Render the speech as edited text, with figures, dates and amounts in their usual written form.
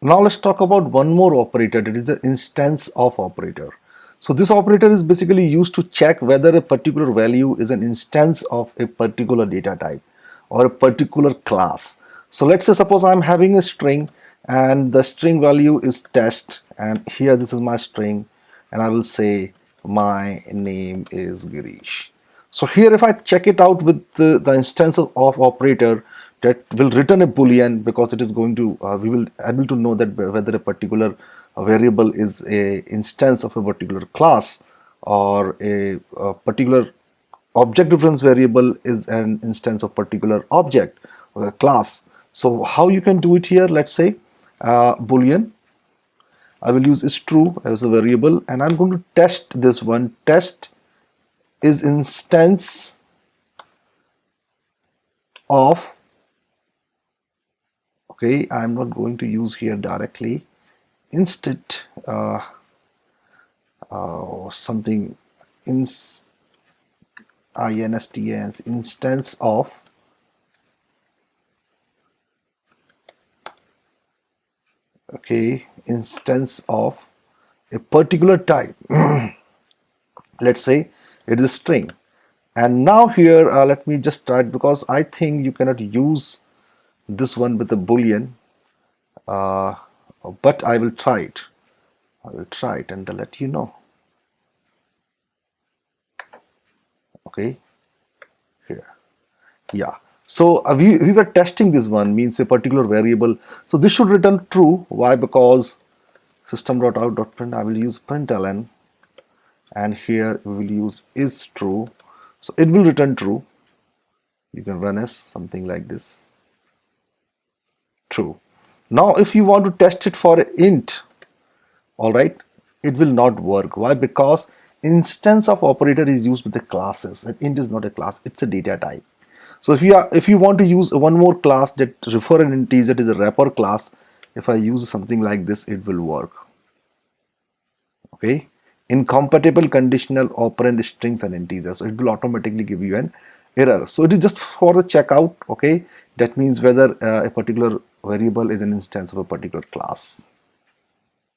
Now let's talk about one more operator, that is the instance of operator. So this operator is basically used to check whether a particular value is an instance of a particular data type or a particular class. So let's say suppose I'm having a string and the string value is test, and here this is my string, and I will say my name is Girish. So here if I check it out with the instance of operator, that will return a boolean, because it is going to we will able to know that whether a particular variable is a instance of a particular class, or a particular object reference variable is an instance of particular object or a class. So how you can do it here, let's say boolean, I will use is true as a variable, and I'm going to test this one. Test is instance of, okay, I'm not going to use here directly, instead something instance instance of, okay, instance of a particular type. Let's say it is a string. And now here let me just try it, because I think you cannot use this one with a boolean, uh, but I will try it. I will try it and then let you know. Okay, here, yeah. So we were testing this one, means a particular variable. So this should return true. Why? Because system.out.print, I will use println, and here we will use is true. So it will return true. You can run as something like this, true. Now if you want to test it for int, all right, it will not work. Why? Because instance of operator is used with the classes, and int is not a class, it's a data type. So if you want to use one more class that refer an integer, that is a wrapper class, if I use something like this, it will work. Okay, incompatible conditional operand strings and integers, so it will automatically give you an error. So it is just for the checkout. Okay, that means whether a particular variable is an instance of a particular class.